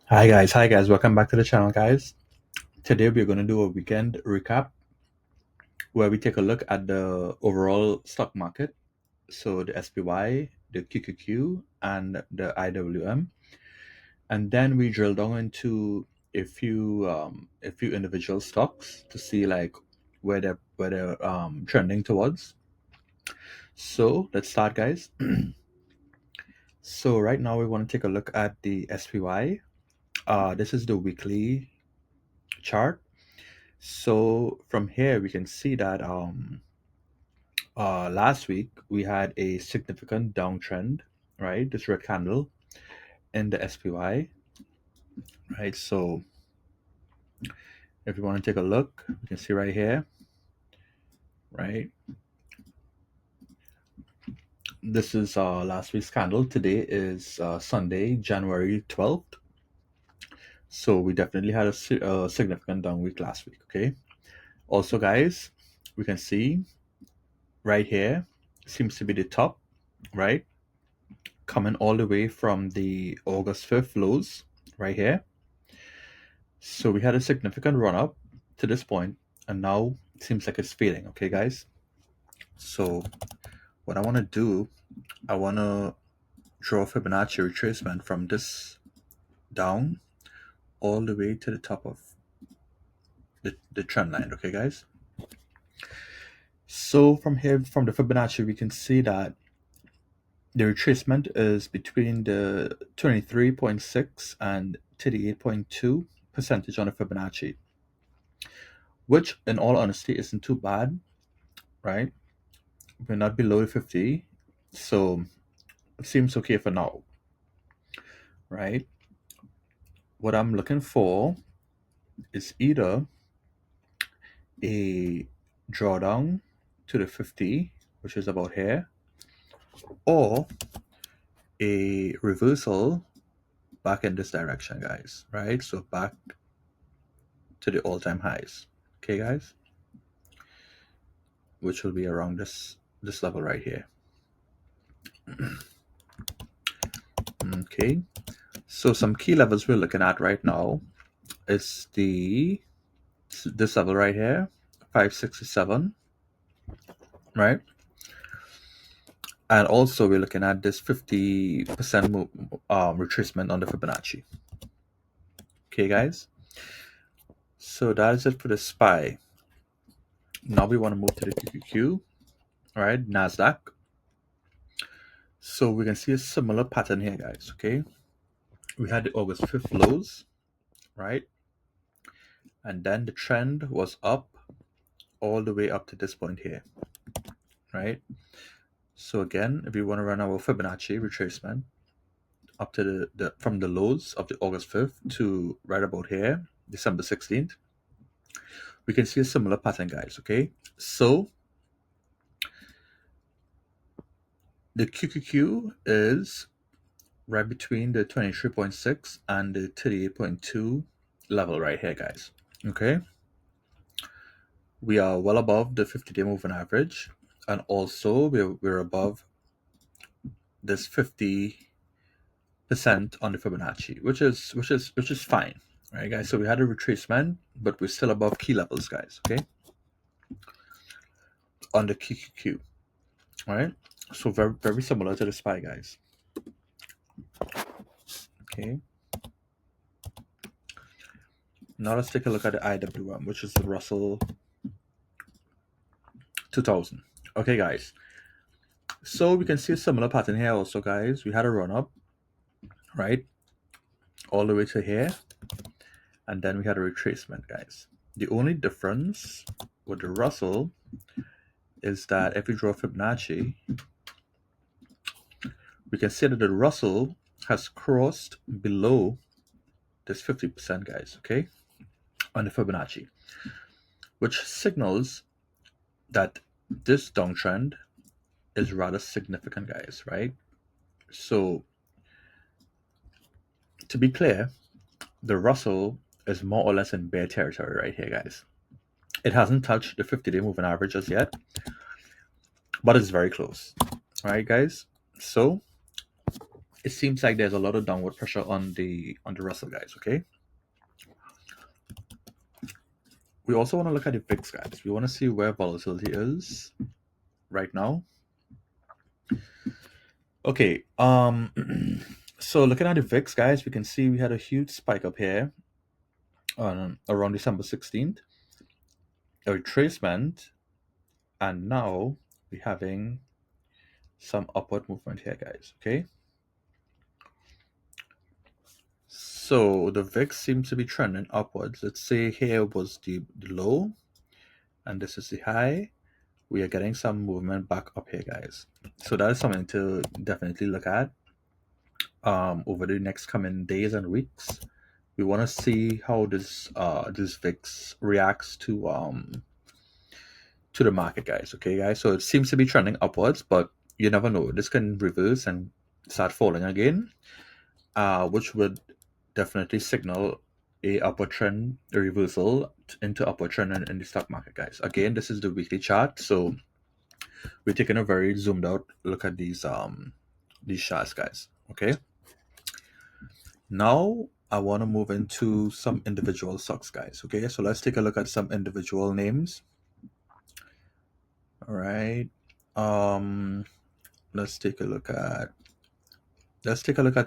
Hi guys, welcome back to the channel, guys. Today we're going to do a weekend recap where we take a look at the overall stock market, so the SPY, the QQQ, and the IWM, and then we drill down into a few individual stocks to see like where they're trending towards. So let's start, guys. So right now we want to take a look at the SPY. This is the weekly chart. So from here we can see that last week we had a significant downtrend, right? This red candle in the SPY, right? So if you want to take a look, you can see right here, right? This is last week's candle. Today is Sunday, January 12th. So we definitely had a significant down week last week, okay? Also, guys, we can see right here seems to be the top, right? Coming all the way from the August 5th lows right here. So we had a significant run up to this point, and now it seems like it's fading, okay, guys? So what I want to do, I want to draw a Fibonacci retracement from this down all the way to the top of the trend line, okay, guys? So from here, from the Fibonacci, we can see that the retracement is between the 23.6 and 38.2% on the Fibonacci, which in all honesty isn't too bad, right? We're not below the 50, so it seems okay for now, right? What I'm looking for is either a drawdown to the 50, which is about here, or a reversal back in this direction, guys, right? So back to the all-time highs, okay, guys, which will be around this level right here. Okay, so some key levels we're looking at right now is this level right here, 567, right? And also we're looking at this 50% retracement on the Fibonacci. Okay, guys, so that is it for the SPY. Now we want to move to the QQQ, right? Nasdaq. So we can see a similar pattern here, guys. Okay, we had the August 5th lows, right? And then the trend was up all the way up to this point here, right? So again, if we want to run our Fibonacci retracement up to the from the lows of the August 5th to right about here, December 16th, we can see a similar pattern, guys. Okay, so the QQQ is right between the 23.6 and the 38.2 level right here, guys. Okay, we are well above the 50-day moving average, and also we're above this 50% on the Fibonacci, which is fine, right, guys? So we had a retracement, but we're still above key levels, guys. Okay, on the QQQ, all right? So very, very similar to the SPY, guys. Okay, now let's take a look at the IWM, which is the Russell 2000. Okay, guys, so we can see a similar pattern here also, guys. We had a run up, right, all the way to here, and then we had a retracement, guys. The only difference with the Russell is that if we draw Fibonacci, we can see that the Russell has crossed below this 50%, guys, okay, on the Fibonacci, which signals that this downtrend is rather significant, guys, right? So to be clear, the Russell is more or less in bear territory right here, guys. It hasn't touched the 50-day moving average as yet, but it's very close. All right, guys, so it seems like there's a lot of downward pressure on the Russell, guys. Okay. We also want to look at the VIX, guys. We want to see where volatility is right now. Okay. So looking at the VIX, guys, we can see we had a huge spike up here on around December 16th, a retracement, and now we're having some upward movement here, guys. Okay. So the VIX seems to be trending upwards. Let's say here was the low, and this is the high. We are getting some movement back up here, guys. So that is something to definitely look at over the next coming days and weeks. We want to see how this VIX reacts to the market, guys. Okay, guys. So it seems to be trending upwards, but you never know. This can reverse and start falling again, which would definitely signal a upward trend, a reversal into upward trend in the stock market, guys. Again, this is the weekly chart, so we're taking a very zoomed out look at these charts, guys. Okay. Now I want to move into some individual stocks, guys. Okay, so let's take a look at some individual names. All right. Let's take a look at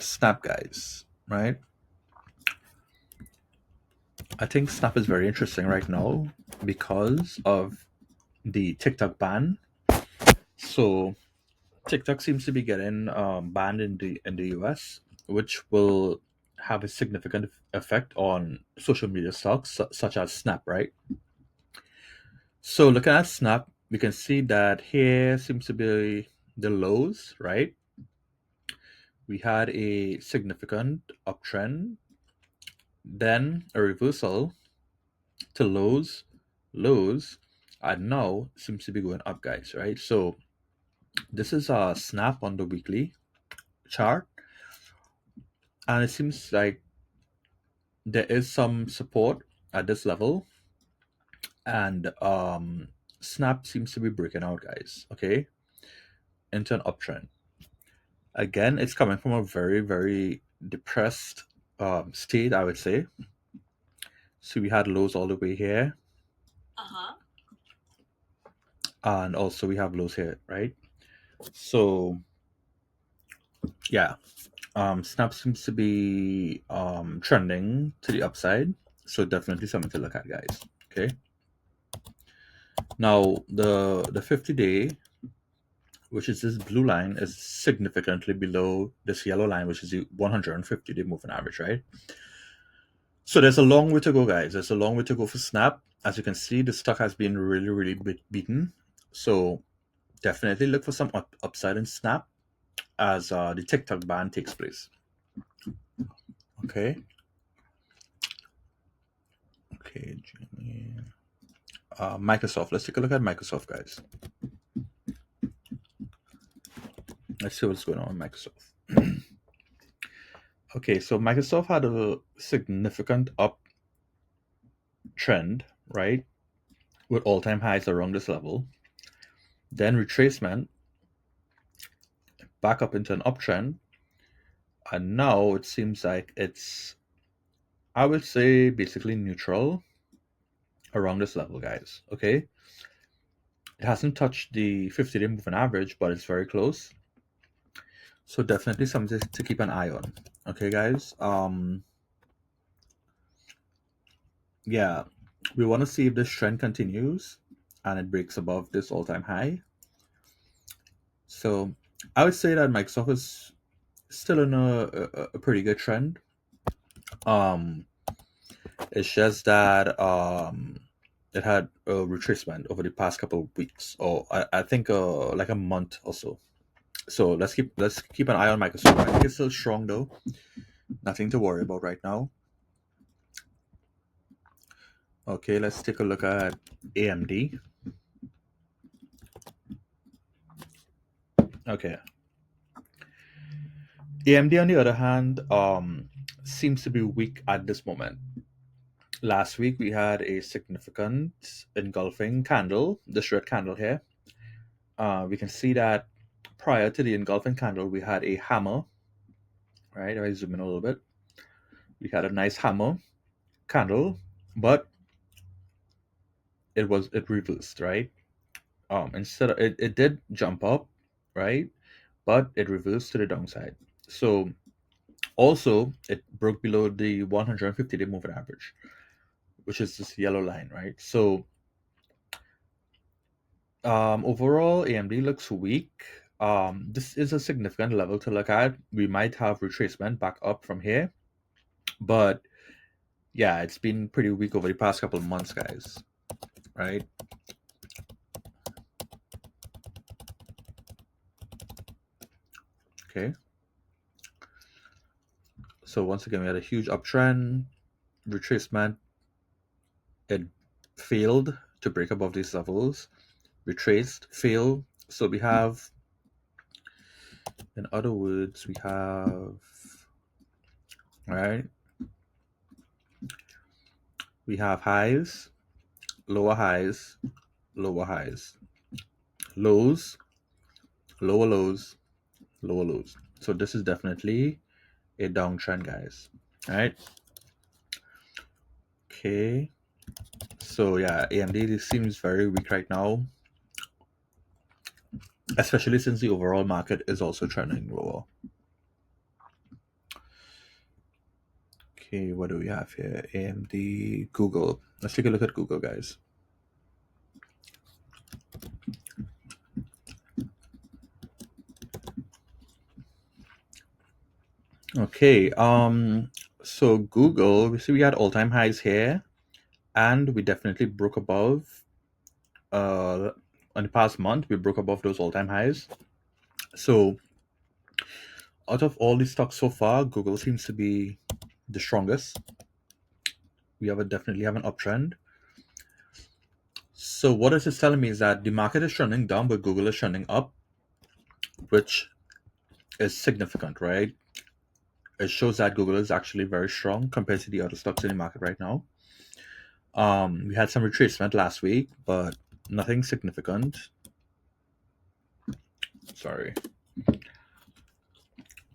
Snap, guys. Right. I think Snap is very interesting right now because of the TikTok ban. So TikTok seems to be getting banned in the US, which will have a significant effect on social media stocks such as Snap, right? So looking at Snap, we can see that here seems to be the lows, right? We had a significant uptrend, then a reversal to lows, and now seems to be going up, guys, right? So this is a Snap on the weekly chart, and it seems like there is some support at this level, and Snap seems to be breaking out, guys. Okay, into an uptrend. Again, it's coming from a very, very depressed state, I would say. So we had lows all the way here, and also we have lows here, right? So yeah, Snap seems to be trending to the upside, so definitely something to look at, guys. Okay. Now the 50-day, which is this blue line, is significantly below this yellow line, which is the 150-day moving average, right? So there's a long way to go, guys. There's a long way to go for Snap. As you can see, the stock has been really, really beaten. So definitely look for some upside in Snap as the TikTok ban takes place. Okay. Okay, Jimmy. Microsoft. Let's take a look at Microsoft, guys. Let's see what's going on with Microsoft. Okay, so Microsoft had a significant uptrend, right, with all-time highs around this level. Then retracement back up into an uptrend, and now it seems like it's, I would say, basically neutral around this level, guys. Okay, it hasn't touched the 50-day moving average, but it's very close. So definitely something to keep an eye on. Okay, guys. Yeah, we want to see if this trend continues and it breaks above this all-time high. So I would say that Microsoft is still in a pretty good trend. It's just that it had a retracement over the past couple of weeks, or I think like a month or so. So let's keep an eye on Microsoft. I think it's still strong though. Nothing to worry about right now. Okay, let's take a look at AMD. Okay. AMD, on the other hand, seems to be weak at this moment. Last week we had a significant engulfing candle, this red candle here. We can see that prior to the engulfing candle, we had a hammer right? If I zoom in a little bit, we had a nice hammer candle, but it reversed, right? Instead of it did jump up, right? But it reversed to the downside. So also it broke below the 150-day moving average, which is this yellow line, right? So overall, AMD looks weak. This is a significant level to look at. We might have retracement back up from here, but yeah, it's been pretty weak over the past couple of months, guys. Right? Okay. So once again, we had a huge uptrend, retracement. It failed to break above these levels, retraced, failed. So we have, in other words, we have, right? We have highs, lower highs, lower highs, lows, lower lows, lower lows. So this is definitely a downtrend, guys. All right. Okay. So yeah, AMD this seems very weak right now, especially since the overall market is also trending lower. Okay, what do we have here? AMD, Google. Let's take a look at Google, guys. Okay, so Google, we see we had all-time highs here, and we definitely broke above. In the past month, we broke above those all-time highs. So, out of all the stocks so far, Google seems to be the strongest. We have definitely have an uptrend. So, what this is telling me is that the market is trending down, but Google is trending up, which is significant, right? It shows that Google is actually very strong compared to the other stocks in the market right now. We had some retracement last week, but nothing significant. Sorry.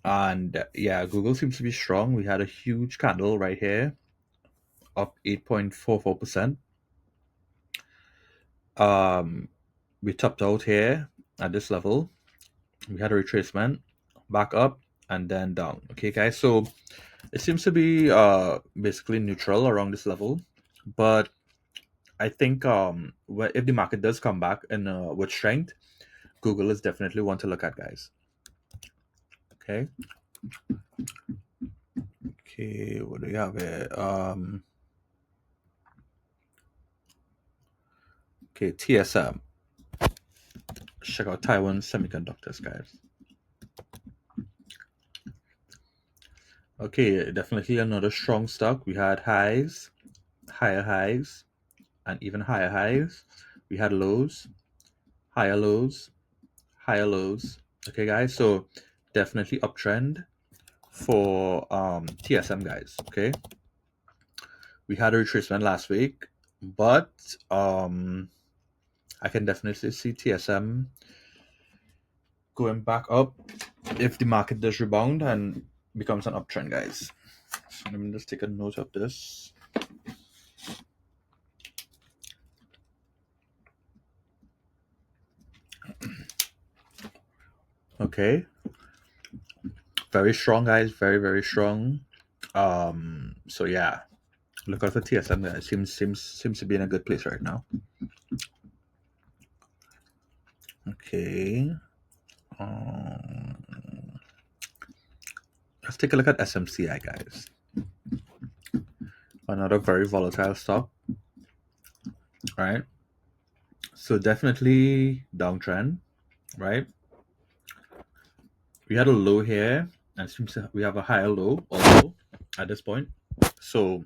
And yeah, Google seems to be strong. We had a huge candle right here, up 8.44%. We topped out here at this level. We had a retracement, back up, and then down. Okay, guys. So it seems to be basically neutral around this level, but I think if the market does come back and with strength, Google is definitely one to look at, guys. Okay. Okay, what do we have here? Okay, TSM. Check out Taiwan Semiconductors, guys. Okay, definitely another strong stock. We had highs, higher highs, and even higher highs. We had lows, higher lows, higher lows. Okay, guys. So definitely uptrend for TSM, guys. Okay, we had a retracement last week, but I can definitely see TSM going back up if the market does rebound and becomes an uptrend, guys. So let me just take a note of this. Okay, very strong, guys. Very very strong. So yeah, look out for TSM, guys. Seems to be in a good place right now. Okay. Um, let's take a look at SMCI, guys. Another very volatile stock, right? So definitely downtrend, right? We had a low here, and seems we have a higher low also at this point. So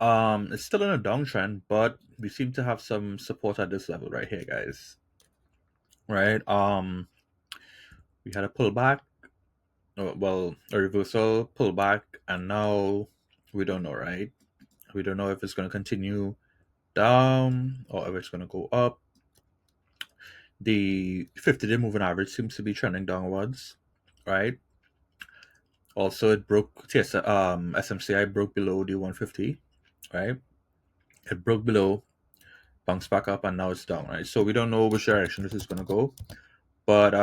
it's still in a downtrend, but we seem to have some support at this level right here, guys. Right? We had a pullback, well, a reversal, pullback, and now we don't know, right? We don't know if it's going to continue down or if it's going to go up. The 50-day moving average seems to be trending downwards. right? Also, it broke SMCI broke below the 150, right? It broke below, bounced back up, and now it's down, right? So we don't know which direction this is going to go, but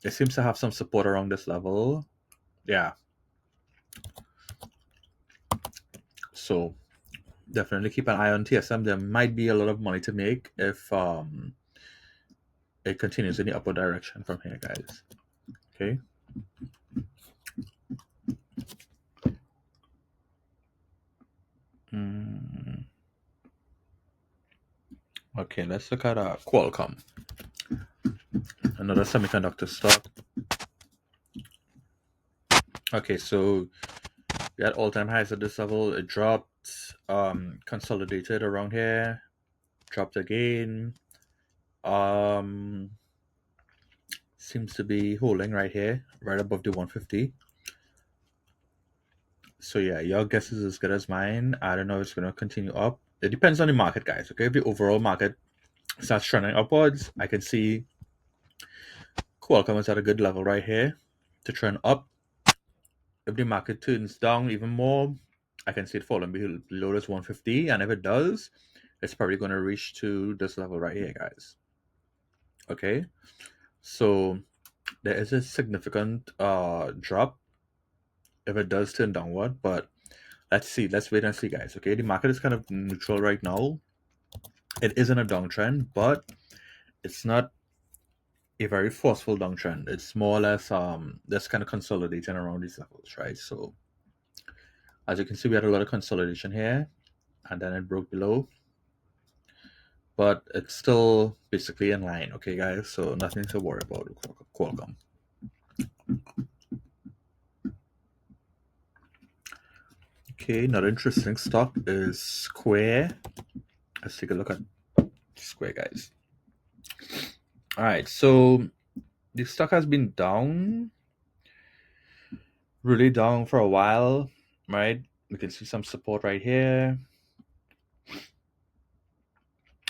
it seems to have some support around this level. Yeah. So definitely keep an eye on TSM. There might be a lot of money to make if it continues in the upward direction from here, guys. Okay. Okay, let's look at Qualcomm, another semiconductor stock. Okay, so we had all-time highs at this level. It dropped, consolidated around here, dropped again. Seems to be holding right here, right above the 150. So yeah, your guess is as good as mine. I don't know if it's gonna continue up. It depends on the market, guys. Okay, if the overall market starts trending upwards, I can see Qualcomm is at a good level right here to trend up. If the market turns down even more, I can see it falling below this 150, and if it does, it's probably going to reach to this level right here, guys. Okay, so there is a significant drop if it does turn downward, but let's see. Let's wait and see, guys. Okay, the market is kind of neutral right now. It is in a downtrend, but it's not a very forceful downtrend. It's more or less just kind of consolidating around these levels, right? So as you can see, we had a lot of consolidation here, and then it broke below, but it's still basically in line. Okay, guys, so nothing to worry about with Qualcomm. Okay, another interesting stock is Square. Let's take a look at Square, guys. All right, so the stock has been down, really down for a while, right? We can see some support right here.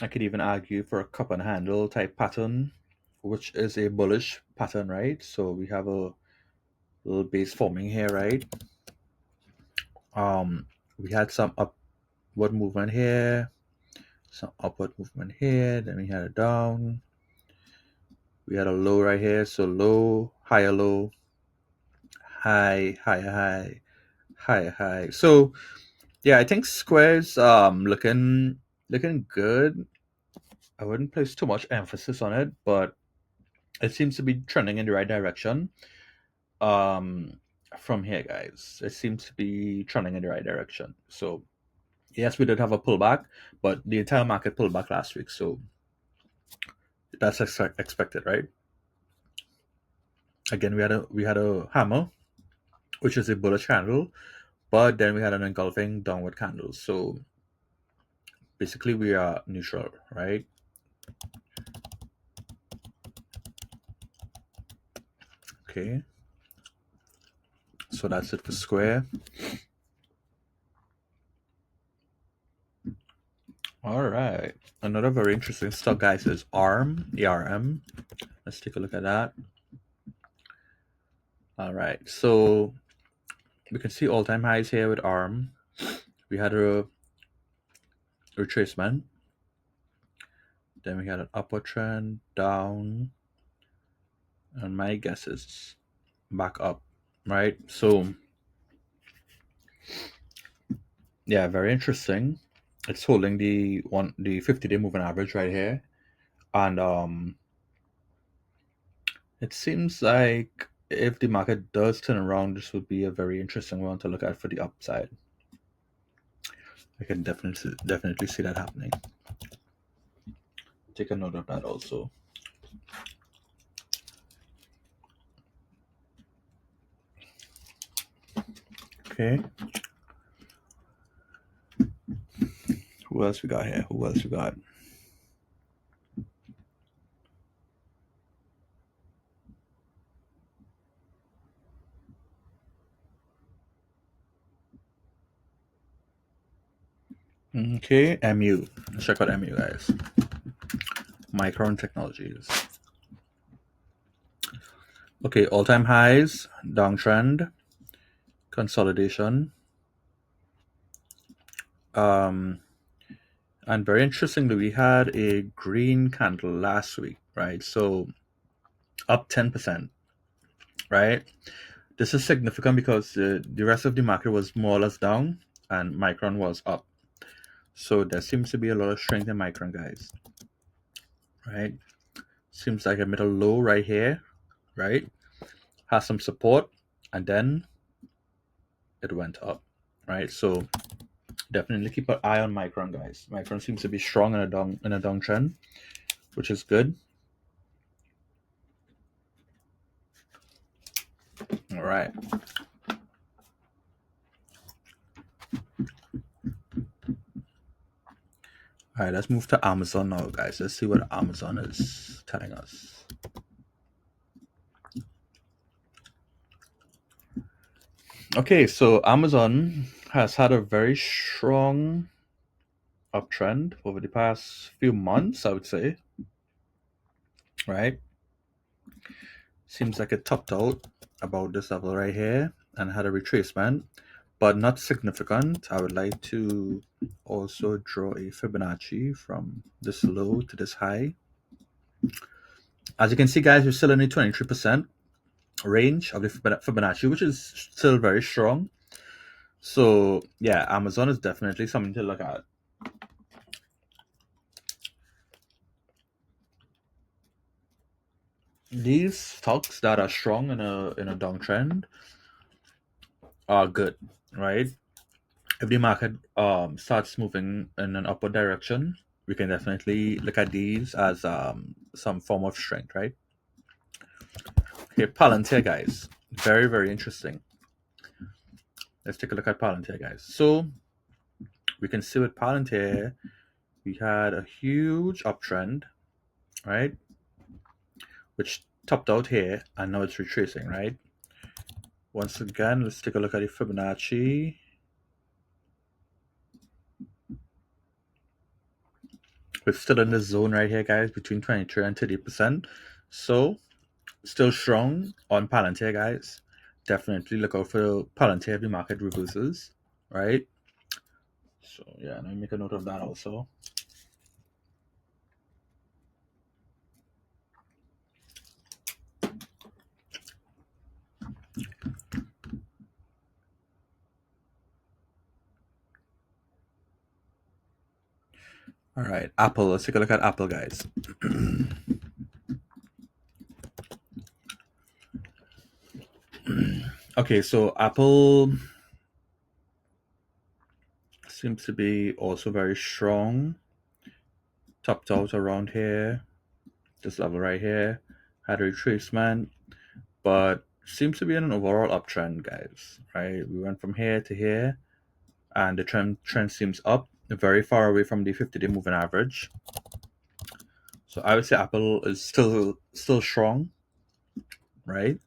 I could even argue for a cup and handle type pattern, which is a bullish pattern, right? So we have a little base forming here, right? We had some upward movement here, some upward movement here, then we had a down. We had a low right here, so low, higher low, high, higher high, higher high. So yeah, I think Square's looking good. I wouldn't place too much emphasis on it, but it seems to be trending in the right direction. Um, from here, guys, it seems to be trending in the right direction. So yes, we did have a pullback, but the entire market pulled back last week, so that's expected, right? Again, we had a hammer, which is a bullish candle, but then we had an engulfing downward candle. So basically, we are neutral, right? Okay, so that's it for Square. All right, another very interesting stock, guys, is ARM. Let's take a look at that. All right, so we can see all-time highs here with ARM. We had a retracement, then we had an upward trend down, and my guess is back up, right? So yeah, very interesting. It's holding the 50-day moving average right here, and it seems like if the market does turn around, this would be a very interesting one to look at for the upside. I can definitely see that happening. Take a note of that also. Okay. Who else we got here? Who else we got? Okay, MU. Let's check out MU, guys. Micron Technologies. Okay, all-time highs, downtrend, consolidation. And very interestingly, we had a green candle last week, right? So up 10%, right? This is significant because the rest of the market was more or less down and Micron was up. So there seems to be a lot of strength in Micron, guys, right? Seems like a middle low right here, right? Has some support and then it went up, right? So definitely keep an eye on Micron, guys. Micron seems to be strong in a downtrend, which is good. All right. All right, let's move to Amazon now, guys. Let's see what Amazon is telling us. Okay, so Amazon has had a very strong uptrend over the past few months, I would say, right? Seems like it topped out about this level right here and had a retracement, but not significant. I would like to also draw a Fibonacci from this low to this high. As you can see, guys, we're still in the 23% range of the Fibonacci, which is still very strong. So yeah, Amazon is definitely something to look at. These stocks that are strong in a downtrend are good, right? If the market starts moving in an upward direction, we can definitely look at these as some form of strength, right? Okay, Palantir, guys, very very interesting. Let's take a look at Palantir, guys. So we can see with Palantir, we had a huge uptrend, right? Which topped out here, and now it's retracing, right? Once again, let's take a look at the Fibonacci. We're still in this zone right here, guys, between 23 and 30%. So, still strong on Palantir, guys. Definitely look out for Palantir if the market reverses, right? So, yeah, let me make a note of that also. All right, Apple. Let's take a look at Apple, guys. Okay, so Apple seems to be also very strong. Topped out around here, this level right here. Had a retracement, but seems to be in an overall uptrend, guys. Right? We went from here to here, and the trend seems up, very far away from the 50-day moving average. So I would say Apple is still strong, right?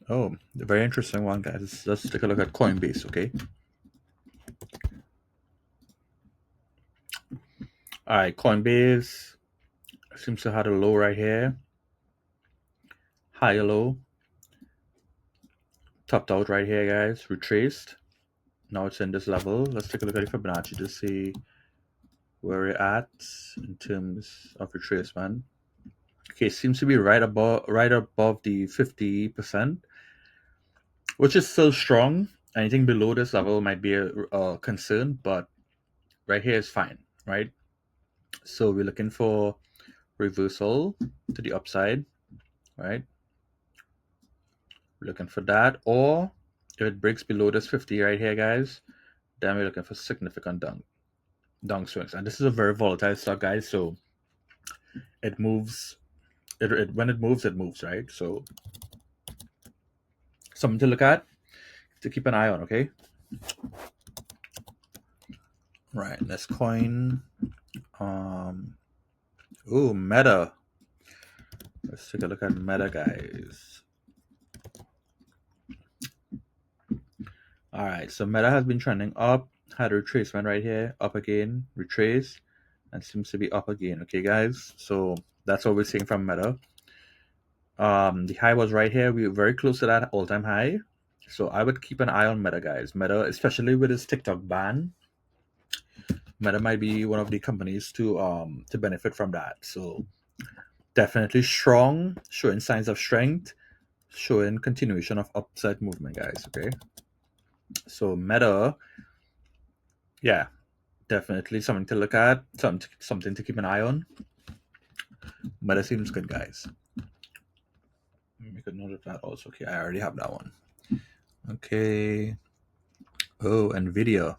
Oh, a very interesting one, guys. Let's take a look at Coinbase, okay? All right, Coinbase seems to have a low right here, higher low, topped out right here, guys, retraced. Now it's in this level. Let's take a look at the Fibonacci to see where we're at in terms of retracement. Okay, seems to be right above the 50%, which is still strong. Anything below this level might be a concern, but right here is fine, right? So we're looking for reversal to the upside, right? We're looking for that, or if it breaks below this 50 right here, guys, then we're looking for significant down swings. And this is a very volatile stock, guys. So it moves. When it moves, right? So something to look at, to keep an eye on. Okay. Right. Let's coin. Ooh, Meta. Let's take a look at Meta, guys. All right. So Meta has been trending up. Had a retracement right here, up again, retrace, and seems to be up again. Okay, guys. So That's what we're seeing from Meta. The high was right here. We were very close to that all-time high. So I would keep an eye on Meta, guys. Meta, especially with its TikTok ban, Meta might be one of the companies to benefit from that. So definitely strong, showing signs of strength, showing continuation of upside movement, guys. Okay. So Meta, yeah, definitely something to look at, something to keep an eye on. Meta seems good, guys. Make a note of that also. Okay, I already have that one. Okay. Oh, NVDA.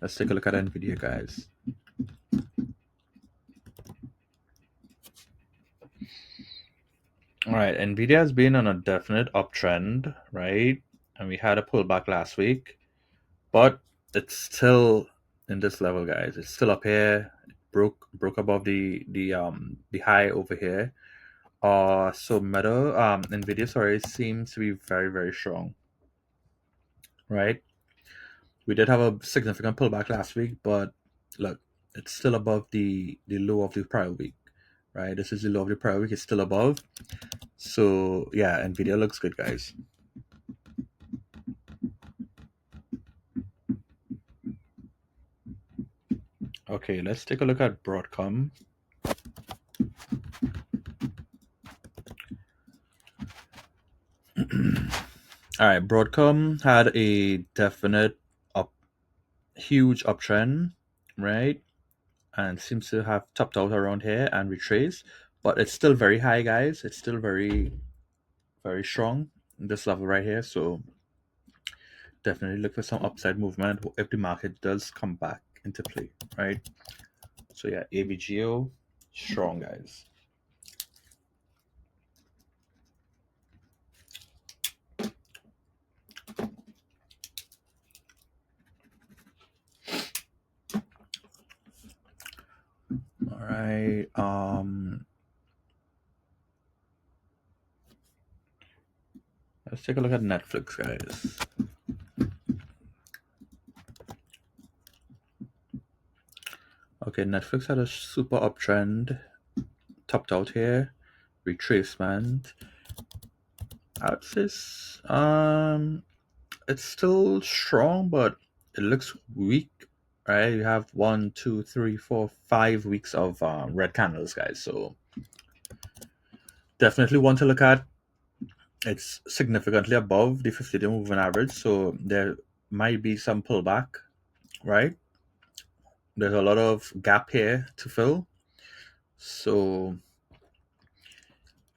Let's take a look at NVDA, guys. All right, NVIDIA has been on a definite uptrend, right? And we had a pullback last week, but it's still in this level, guys. It's still up here. It broke above the high over here. So Meta, NVIDIA, sorry, seems to be very, very strong, right? We did have a significant pullback last week, but look, it's still above the low of the prior week, right? This is the low of the prior week. It's still above. So yeah, NVIDIA looks good, guys. Okay, let's take a look at Broadcom. All right, Broadcom had a definite huge uptrend, right? And seems to have topped out around here and retraced, but it's still very high, guys. It's still very, very strong in this level right here. So definitely look for some upside movement if the market does come back into play, right? So yeah, AVGO, strong, guys. All right. Let's take a look at Netflix, guys. Okay, Netflix had a super uptrend, topped out here, retracement. I would say it's still strong, but it looks weak, right? You have 1, 2, 3, 4, 5 weeks of red candles, guys. So definitely one to look at. It's significantly above the 50-day moving average, so there might be some pullback, right? There's a lot of gap here to fill. So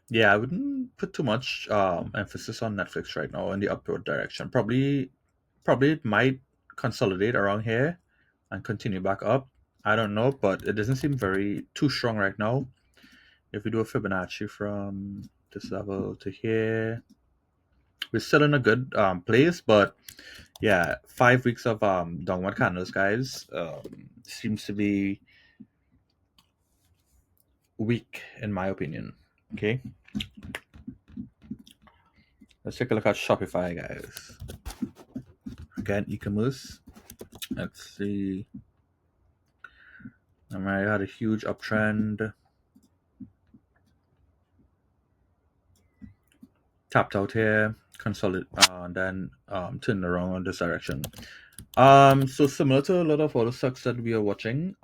yeah, I wouldn't put too much emphasis on Netflix right now in the upward direction. Probably it might consolidate around here and continue back up. I don't know, but it doesn't seem very too strong right now. If we do a Fibonacci from this level to here, we're still in a good place, but yeah, 5 weeks of downward candles, guys, seems to be weak in my opinion. Okay, let's take a look at Shopify, guys. Again, e-commerce. Let's see. I had a huge uptrend. Tapped out here, consolidate, and then turned around in this direction. So similar to a lot of other stocks that we are watching,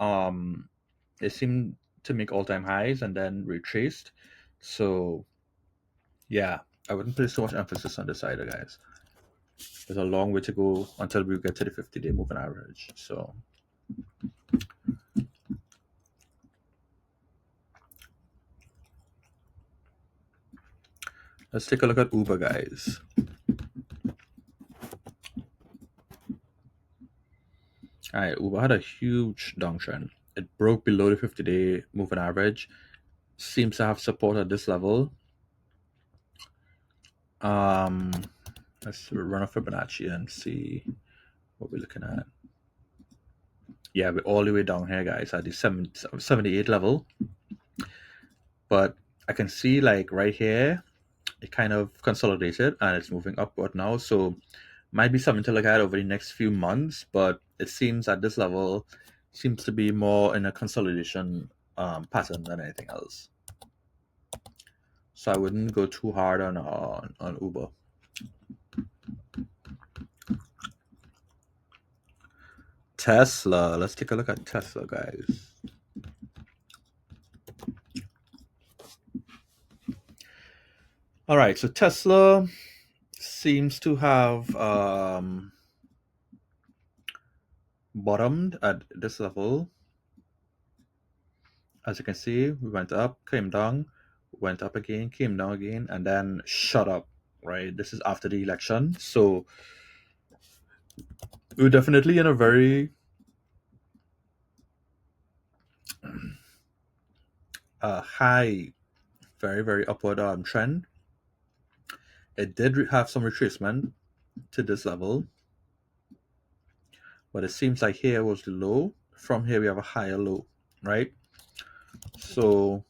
they seem to make all-time highs and then retraced. So yeah, I wouldn't place so much emphasis on this either, guys. There's a long way to go until we get to the 50-day moving average. So let's take a look at Uber, guys. All right, Uber had a huge downtrend. It broke below the 50-day moving average. Seems to have support at this level. Let's run a Fibonacci and see what we're looking at. Yeah, we're all the way down here, guys, at the 78 level. But I can see, like, right here, it kind of consolidated and it's moving upward now. So might be something to look at over the next few months. But it seems at this level, seems to be more in a consolidation pattern than anything else. So I wouldn't go too hard on Uber. Tesla. Let's take a look at Tesla, guys. All right, so Tesla seems to have bottomed at this level. As you can see, we went up, came down, went up again, came down again, and then shut up. Right, this is after the election, so we're definitely in a very high, very upward trend. It did have some retracement to this level, but it seems like here was the low. From here we have a higher low, right? So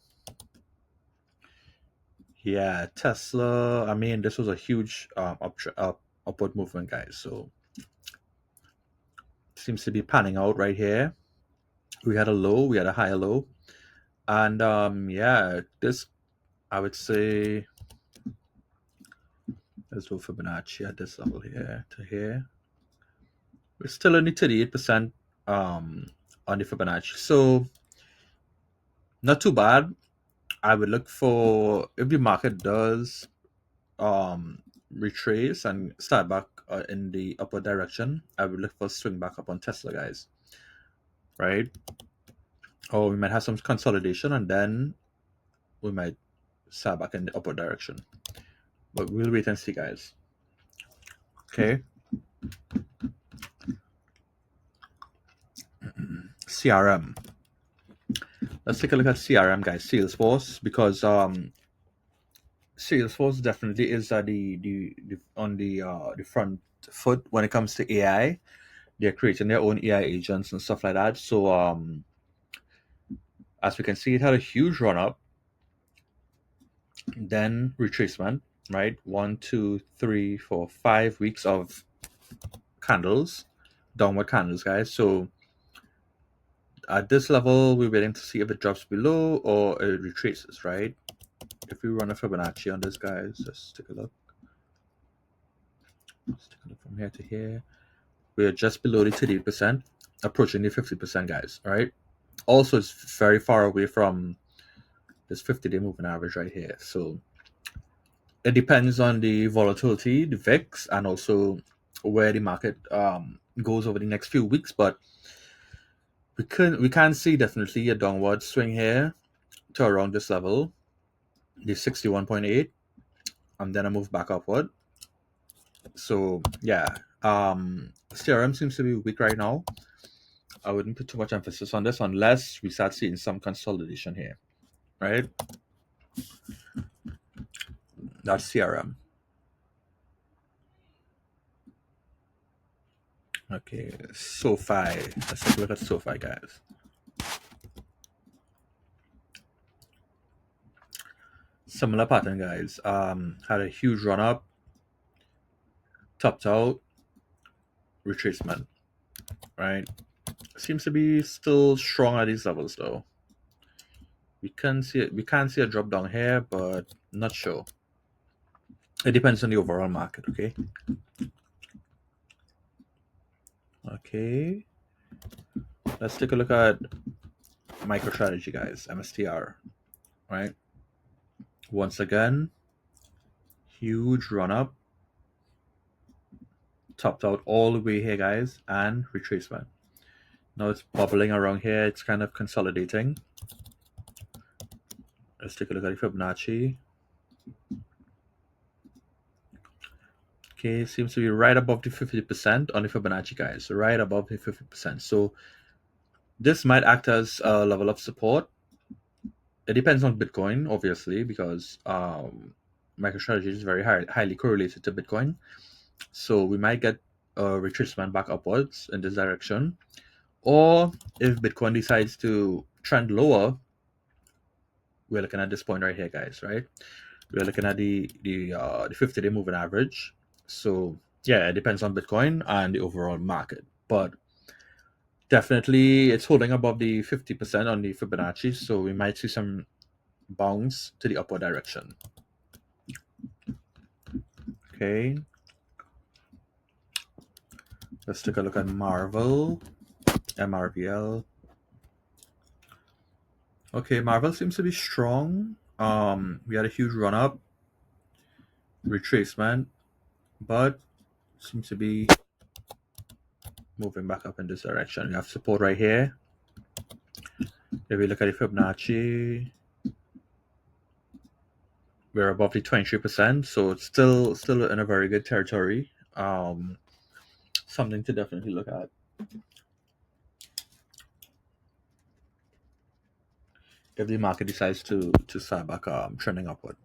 yeah, Tesla, I mean, this was a huge upward movement, guys. So it seems to be panning out right here. We had a low, we had a higher low, and yeah, this, I would say, let's do Fibonacci at this level here to here. We're still only 38% on the Fibonacci, so not too bad. I would look for, if the market does retrace and start back in the upward direction, I would look for a swing back up on Tesla, guys. Right? Or we might have some consolidation and then we might start back in the upward direction. But we'll wait and see, guys. Okay. CRM. Let's take a look at CRM, guys. Salesforce, because Salesforce definitely is the on the front foot when it comes to AI. They're creating their own AI agents and stuff like that. So as we can see, it had a huge run up, then retracement, right? 1, 2, 3, 4, 5 weeks of candles, downward candles, guys. So at this level, we're waiting to see if it drops below or it retraces, right? If we run a Fibonacci on this, guys, let's take a look. Let's take a look from here to here. We're just below the 38%, approaching the 50%, guys, right? Also, it's very far away from this 50-day moving average right here. So it depends on the volatility, the VIX, and also where the market goes over the next few weeks. But we can see definitely a downward swing here to around this level, the 61.8, and then a move back upward. So yeah, CRM seems to be weak right now. I wouldn't put too much emphasis on this unless we start seeing some consolidation here, right? That's CRM. Okay, SoFi. Let's take a look at SoFi, guys. Similar pattern, guys. Had a huge run up, topped out, retracement, right? Seems to be still strong at these levels though. We can't see a drop down here, but not sure. It depends on the overall market, okay? Okay. Let's take a look at MicroStrategy, guys. MSTR, right? Once again, huge run up, topped out all the way here, guys, and retracement. Now it's bubbling around here. It's kind of consolidating. Let's take a look at the Fibonacci. Okay, seems to be right above the 50% on the Fibonacci, guys. Right above the 50%. So this might act as a level of support. It depends on Bitcoin, obviously, because MicroStrategy is very highly correlated to Bitcoin. So we might get a retracement back upwards in this direction. Or if Bitcoin decides to trend lower, we're looking at this point right here, guys, right? We're looking at the 50-day moving average. So yeah, it depends on Bitcoin and the overall market. But definitely it's holding above the 50% on the Fibonacci. So we might see some bounce to the upward direction. Okay, let's take a look at Marvel, MRVL. Okay, Marvel seems to be strong. We had a huge run up, retracement, but seems to be moving back up in this direction. You have support right here. If we look at the Fibonacci, we're above the 23%, so it's still in a very good territory. Something to definitely look at. If the market decides to start back trending upward.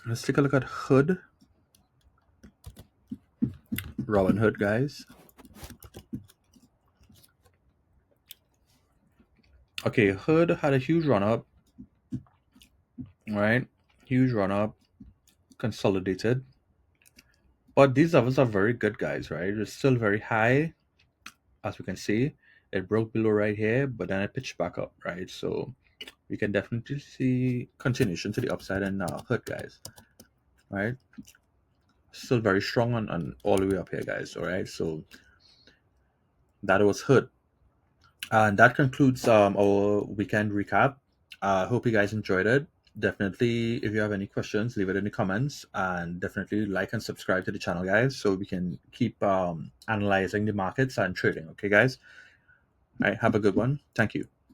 Let's take a look at Hood. Robin Hood, guys. Okay, Hood had a huge run up, right? Huge run up, consolidated. But these levels are very good, guys, right? It's still very high, as we can see. It broke below right here, but then it pitched back up, right? So we can definitely see continuation to the upside in Hood, guys, right? Still very strong on all the way up here, guys, all right? So that was Hood. And that concludes our weekend recap. Hope you guys enjoyed it. Definitely, if you have any questions, leave it in the comments, and definitely like and subscribe to the channel, guys, so we can keep analyzing the markets and trading. Okay, guys? All right, have a good one. Thank you.